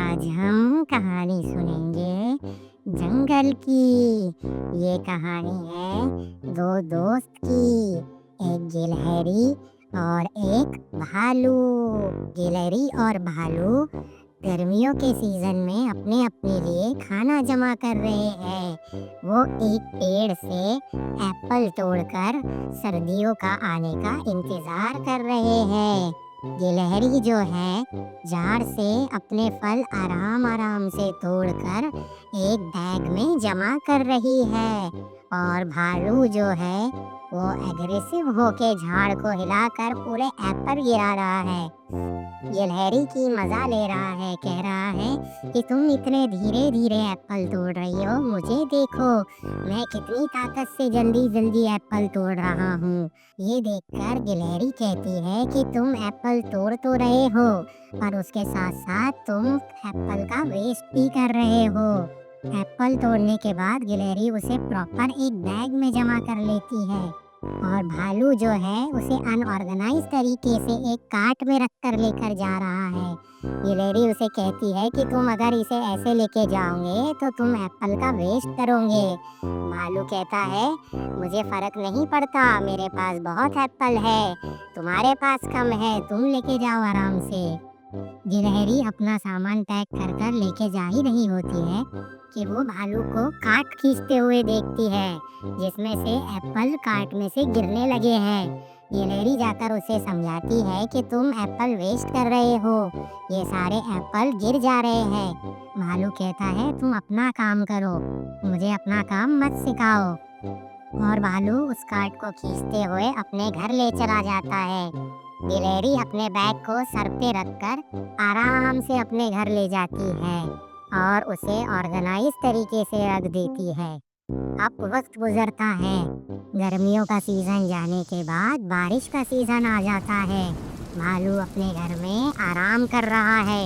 आज हम कहानी सुनेंगे जंगल की। ये कहानी है दो दोस्त की, एक गिलहरी और एक भालू। गिलहरी और भालू गर्मियों के सीजन में अपने अपने लिए खाना जमा कर रहे हैं। वो एक पेड़ से एप्पल तोड़कर सर्दियों का आने का इंतजार कर रहे हैं। गिलहरी जो है झाड़ से अपने फल आराम आराम से तोड़कर एक बैग में जमा कर रही है, और भालू जो है वो एग्रेसिव होके झाड़ को हिलाकर पूरे एप्पल गिरा रहा है। गिलहरी की मजा ले रहा है, कह रहा है कि तुम इतने धीरे धीरे एप्पल तोड़ रही हो, मुझे देखो मैं कितनी ताकत से जल्दी जल्दी एप्पल तोड़ रहा हूँ। ये देखकर गिलहरी कहती है कि तुम एप्पल तोड़ तो रहे हो, पर उसके साथ साथ तुम एप्पल का वेस्ट भी कर रहे हो। एप्पल तोड़ने के बाद गिलहरी उसे प्रॉपर एक बैग में जमा कर लेती है, और भालू जो है उसे अनऑर्गेनाइज तरीके से एक कार्ट में रख कर लेकर जा रहा है। गिलहरी उसे कहती है कि तुम अगर इसे ऐसे लेके जाओगे तो तुम एप्पल का वेस्ट करोगे। भालू कहता है मुझे फर्क नहीं पड़ता, मेरे पास बहुत एप्पल है, तुम्हारे पास कम है, तुम लेके जाओ आराम से। गिलहरी अपना सामान पैक कर कर लेके जा ही रही होती है कि वो भालू को कार्ट खींचते हुए देखती है, जिसमें से एप्पल कार्ट में से गिरने लगे हैं। गिलहरी जाकर उसे समझाती है कि तुम एप्पल वेस्ट कर रहे हो, ये सारे एप्पल गिर जा रहे हैं। भालू कहता है तुम अपना काम करो, मुझे अपना काम मत सिखाओ। और भालू उस कार्ट को खींचते हुए अपने घर ले चला जाता है। गिलहरी अपने बैग को सर पे रखकर आराम से अपने घर ले जाती है और उसे ऑर्गेनाइज तरीके से रख देती है। अब वक्त गुजरता है, गर्मियों का सीजन जाने के बाद बारिश का सीजन आ जाता है। भालू अपने घर में आराम कर रहा है,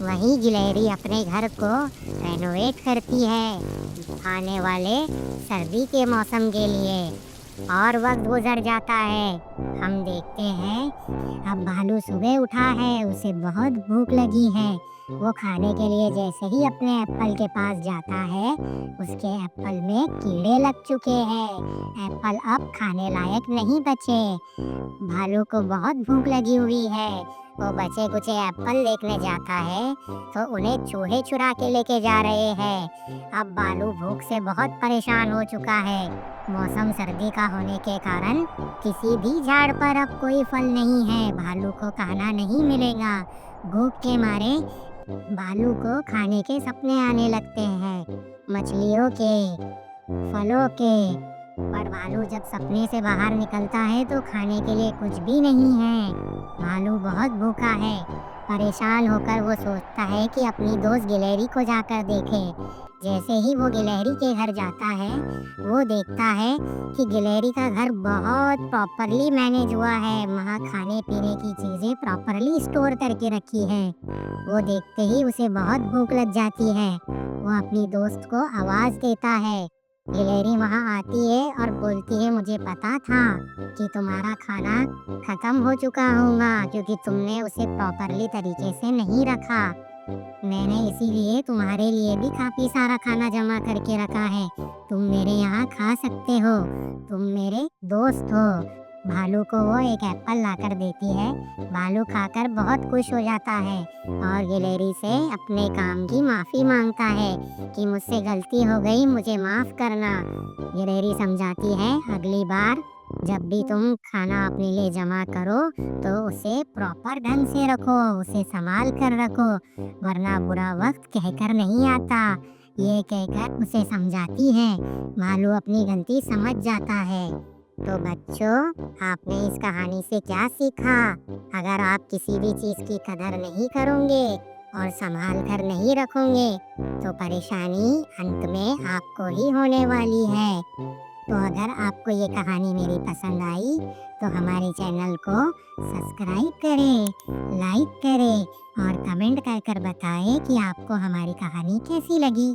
वहीं गिलहरी अपने घर को रेनोवेट करती है आने वाले सर्दी के मौसम के लिए। और वक्त गुजर जाता है, हम देखते हैं अब भालू सुबह उठा है, उसे बहुत भूख लगी है। वो खाने के लिए जैसे ही अपने एप्पल के पास जाता है, उसके एप्पल में कीड़े लग चुके हैं। एप्पल अब खाने लायक नहीं बचे। भालू को बहुत भूख लगी हुई है, वो बचे कुचे एप्पल देखने जाता है तो उन्हें चूहे चुरा के लेके जा रहे हैं। अब भालू भूख से बहुत परेशान हो चुका है। मौसम सर्दी का होने के कारण किसी भी झाड़ पर अब कोई फल नहीं है, भालू को खाना नहीं मिलेगा। भूख के मारे भालू को खाने के सपने आने लगते हैं, मछलियों के, फलों के। पर भालू जब सपने से बाहर निकलता है तो खाने के लिए कुछ भी नहीं है। भालू बहुत भूखा है, परेशान होकर वो सोचता है कि अपनी दोस्त गिलहरी को जाकर देखे। जैसे ही वो गिलहरी के घर जाता है, वो देखता है कि गिलहरी का घर बहुत प्रॉपरली मैनेज हुआ है, वहाँ खाने पीने की चीजें प्रॉपरली स्टोर करके रखी है। वो देखते ही उसे बहुत भूख लग जाती है। वो अपनी दोस्त को आवाज देता है। गिलहरी वहाँ आती है और बोलती है मुझे पता था कि तुम्हारा खाना खत्म हो चुका होगा, क्योंकि तुमने उसे प्रॉपरली तरीके से नहीं रखा। मैंने इसीलिए तुम्हारे लिए भी काफी सारा खाना जमा करके रखा है, तुम मेरे यहाँ खा सकते हो, तुम मेरे दोस्त हो। भालू को वो एक एप्पल लाकर देती है। भालू खाकर बहुत खुश हो जाता है और गिलहरी से अपने काम की माफी मांगता है कि मुझसे गलती हो गई, मुझे माफ करना। गिलहरी समझाती है अगली बार जब भी तुम खाना अपने लिए जमा करो तो उसे प्रॉपर ढंग से रखो, उसे संभाल कर रखो, वरना बुरा वक्त कहकर नहीं आता। ये कहकर उसे समझाती है। भालू अपनी गलती समझ जाता है। तो बच्चों, आपने इस कहानी से क्या सीखा? अगर आप किसी भी चीज की कदर नहीं करोगे और संभाल कर नहीं रखोगे तो परेशानी अंत में आपको ही होने वाली है। तो अगर आपको ये कहानी मेरी पसंद आई तो हमारे चैनल को सब्सक्राइब करें, लाइक करें और कमेंट कर कर बताएं कि आपको हमारी कहानी कैसी लगी।